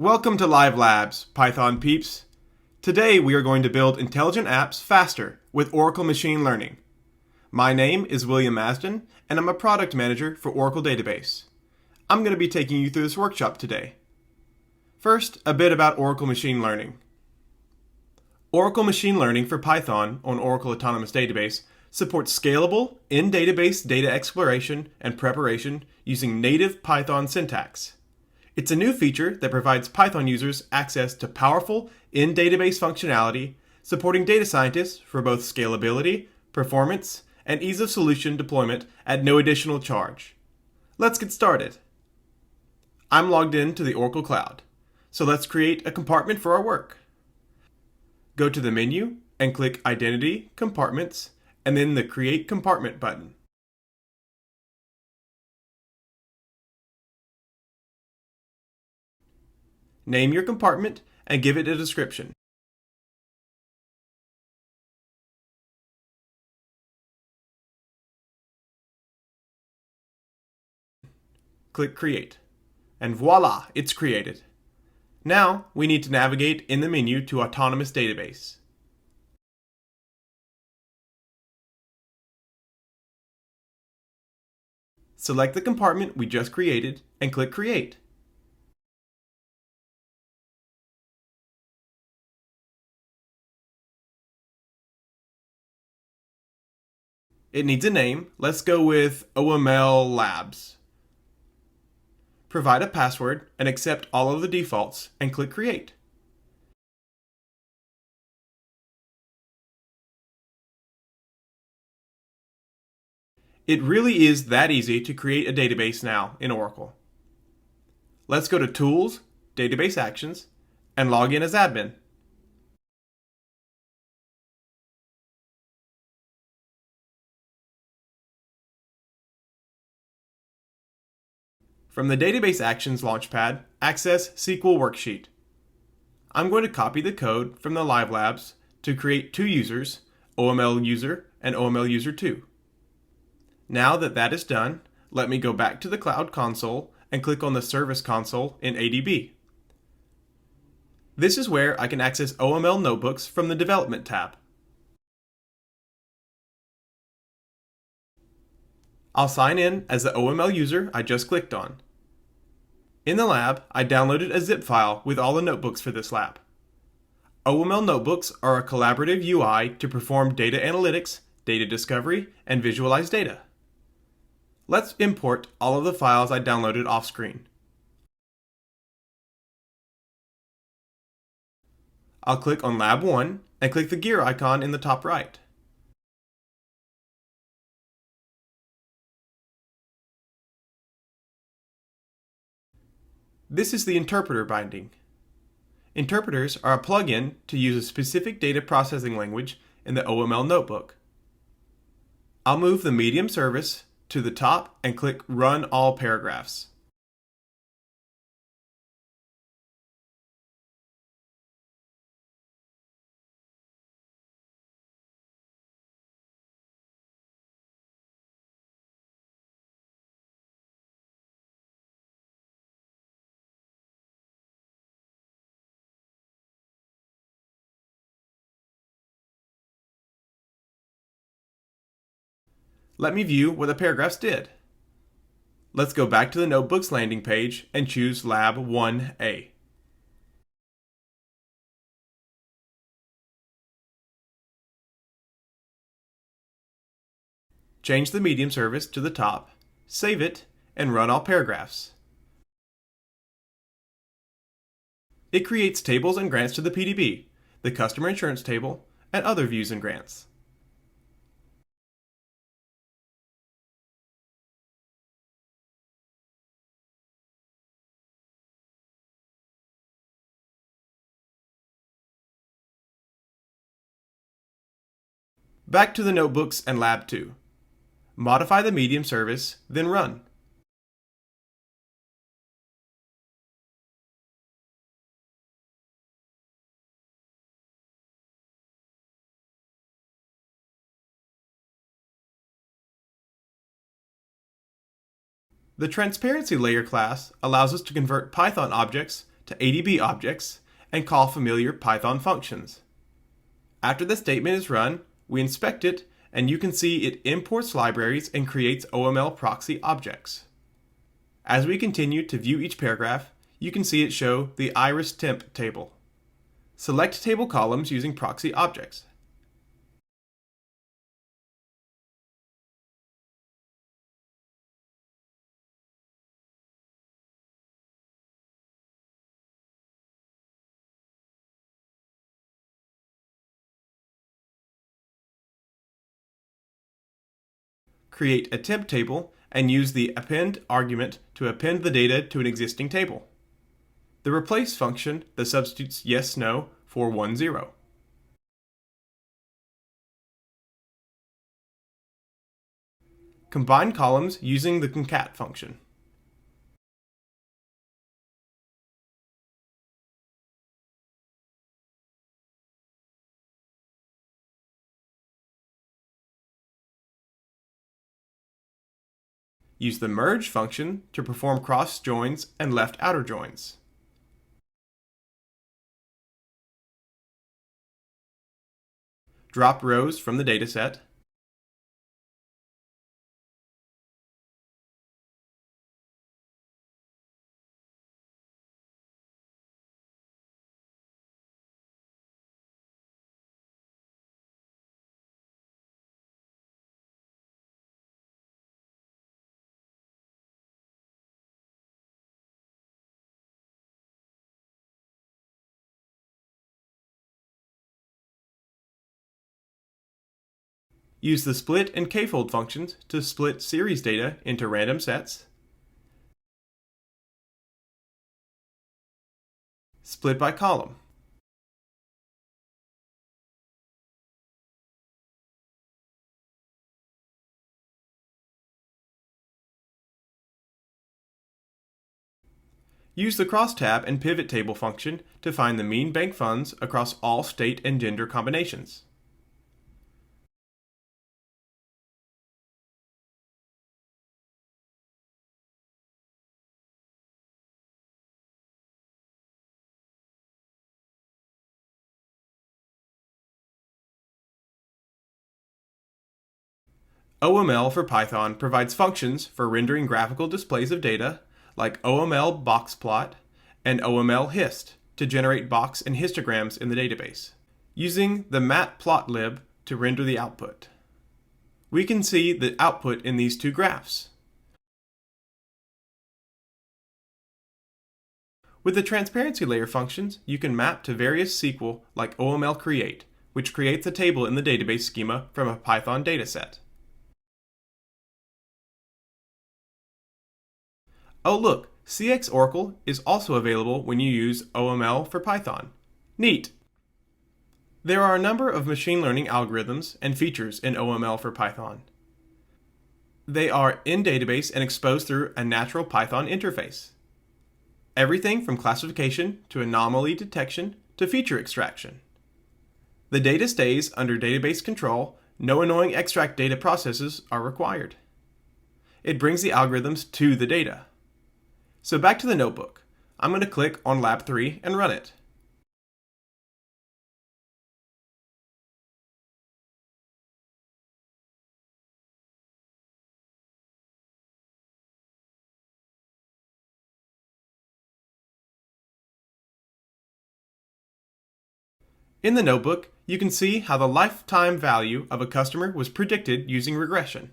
Welcome to Live Labs, Python peeps. Today we are going to build intelligent apps faster with Oracle Machine Learning. My name is William Masden, and I'm a product manager for Oracle Database. I'm going to be taking you through this workshop today. First, a bit about Oracle Machine Learning. Oracle Machine Learning for Python on Oracle Autonomous Database supports scalable, in-database data exploration and preparation using native Python syntax. It's a new feature that provides Python users access to powerful in-database functionality, supporting data scientists for both scalability, performance, and ease of solution deployment at no additional charge. Let's get started. I'm logged in to the Oracle Cloud, so let's create a compartment for our work. Go to the menu and click Identity, Compartments, and then the Create Compartment button. Name your compartment and give it a description. Click Create, and voila, it's created. Now we need to navigate in the menu to Autonomous Database. Select the compartment we just created and click Create. It needs a name. Let's go with OML Labs. Provide a password and accept all of the defaults and click Create. It really is that easy to create a database now in Oracle. Let's go to Tools, Database Actions, and log in as admin. From the Database Actions Launchpad, access SQL Worksheet. I'm going to copy the code from the Live Labs to create two users, OML User and OML User 2. Now that is done, let me go back to the Cloud Console and click on the Service Console in ADB. This is where I can access OML notebooks from the Development tab. I'll sign in as the OML user I just clicked on. In the lab, I downloaded a zip file with all the notebooks for this lab. OML notebooks are a collaborative UI to perform data analytics, data discovery, and visualize data. Let's import all of the files I downloaded off screen. I'll click on Lab 1 and click the gear icon in the top right. This is the interpreter binding. Interpreters are a plugin to use a specific data processing language in the OML notebook. I'll move the medium service to the top and click Run All Paragraphs. Let me view what the paragraphs did. Let's go back to the Notebooks landing page and choose Lab 1A. Change the medium service to the top, save it, and run all paragraphs. It creates tables and grants to the PDB, the customer insurance table, and other views and grants. Back to the notebooks and Lab 2. Modify the medium service, then run. The transparency layer class allows us to convert Python objects to ADB objects and call familiar Python functions. After the statement is run, we inspect it, and you can see it imports libraries and creates OML proxy objects. As we continue to view each paragraph, you can see it show the iris temp table. Select table columns using proxy objects. Create a temp table and use the append argument to append the data to an existing table. The replace function that substitutes yes, no for 1, 0. Combine columns using the concat function. Use the merge function to perform cross joins and left outer joins. Drop rows from the dataset. Use the split and kfold functions to split series data into random sets. Split by column. Use the crosstab and pivot table function to find the mean bank funds across all state and gender combinations. OML for Python provides functions for rendering graphical displays of data, like OML boxplot and OML hist to generate box and histograms in the database, using the matplotlib to render the output. We can see the output in these two graphs. With the transparency layer functions, you can map to various SQL like OML create, which creates a table in the database schema from a Python dataset. Oh look, CX Oracle is also available when you use OML for Python. Neat! There are a number of machine learning algorithms and features in OML for Python. They are in database and exposed through a natural Python interface. Everything from classification to anomaly detection to feature extraction. The data stays under database control. No annoying extract data processes are required. It brings the algorithms to the data. So back to the notebook. I'm going to click on Lab 3 and run it. In the notebook, you can see how the lifetime value of a customer was predicted using regression.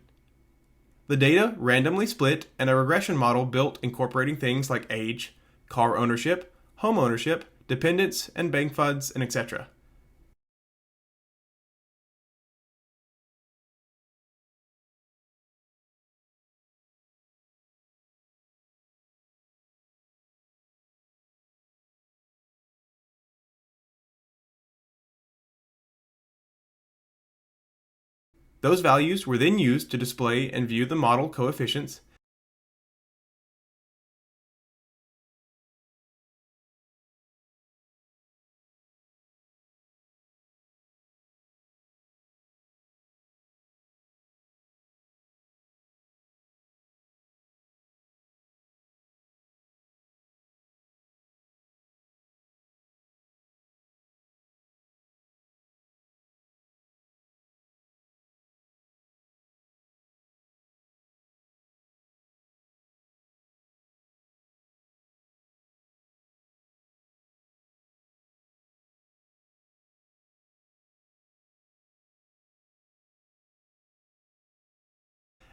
The data randomly split and a regression model built incorporating things like age, car ownership, home ownership, dependents, and bank funds, and etc. Those values were then used to display and view the model coefficients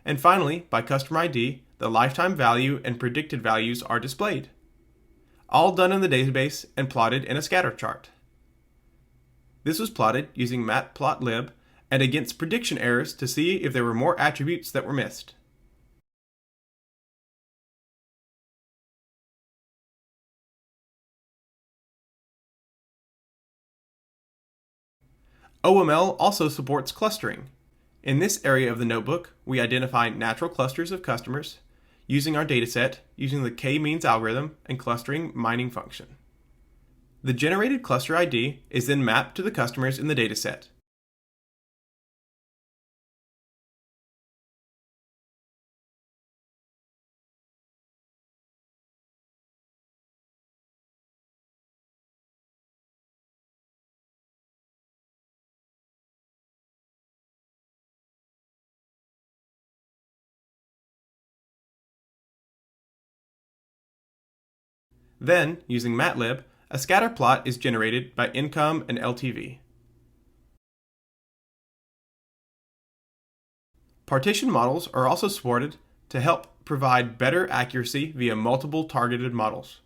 And finally, by customer ID, the lifetime value and predicted values are displayed. All done in the database and plotted in a scatter chart. This was plotted using matplotlib and against prediction errors to see if there were more attributes that were missed. OML also supports clustering. In this area of the notebook, we identify natural clusters of customers using our dataset using the k-means algorithm and clustering mining function. The generated cluster ID is then mapped to the customers in the dataset. Then, using MATLib, a scatter plot is generated by income and LTV. Partition models are also supported to help provide better accuracy via multiple targeted models.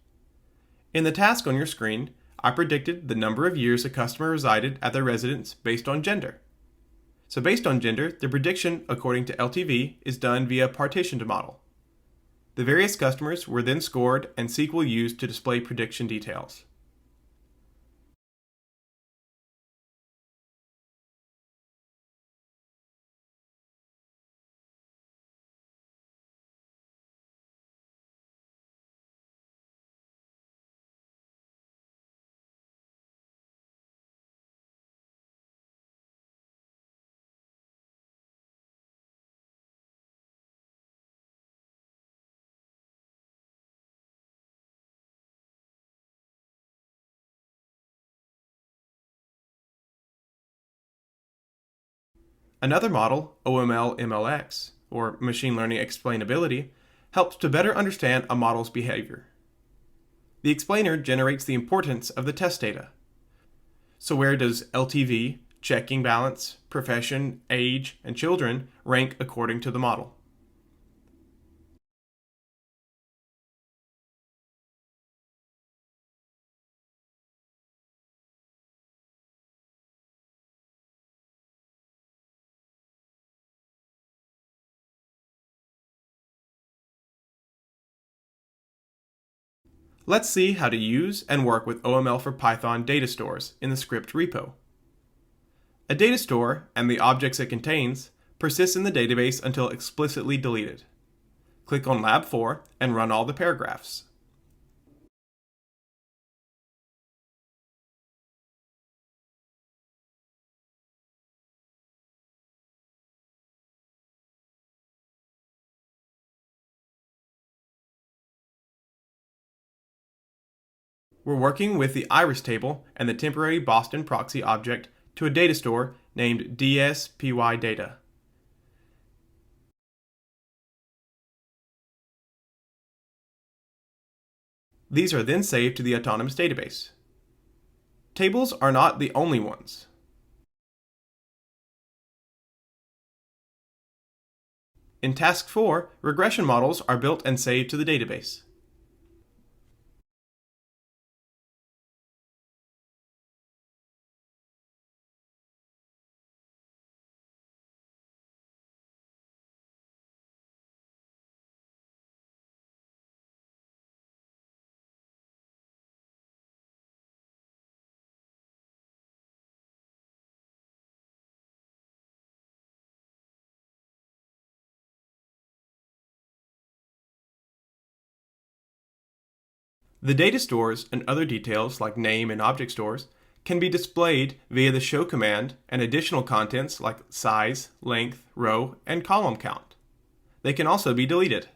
In the task on your screen, I predicted the number of years a customer resided at their residence based on gender. So based on gender, the prediction according to LTV is done via a partitioned model. The various customers were then scored and SQL used to display prediction details. Another model, OML-MLX, or Machine Learning Explainability, helps to better understand a model's behavior. The explainer generates the importance of the test data. So where does LTV, checking balance, profession, age, and children rank according to the model? Let's see how to use and work with OML for Python data stores in the script repo. A data store and the objects it contains persist in the database until explicitly deleted. Click on Lab 4 and run all the paragraphs. We're working with the iris table and the temporary Boston proxy object to a data store named DSPyData. These are then saved to the Autonomous database. Tables are not the only ones. In Task 4, regression models are built and saved to the database. The data stores and other details like name and object stores can be displayed via the show command and additional contents like size, length, row, and column count. They can also be deleted.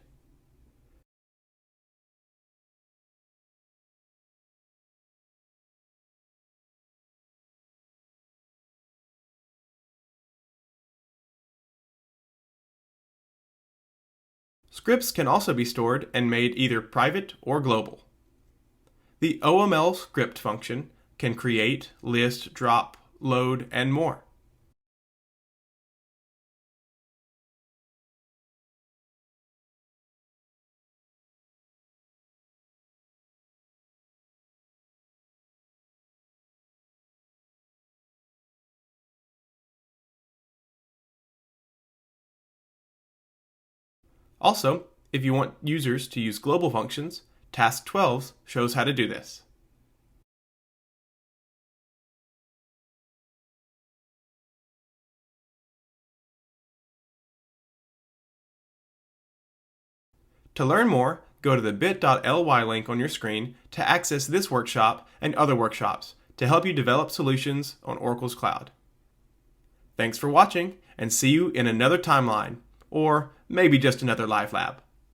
Scripts can also be stored and made either private or global. The OML script function can create, list, drop, load, and more. Also, if you want users to use global functions, Task 12 shows how to do this. To learn more, go to the bit.ly link on your screen to access this workshop and other workshops to help you develop solutions on Oracle's cloud. Thanks for watching, and see you in another timeline, or maybe just another live lab.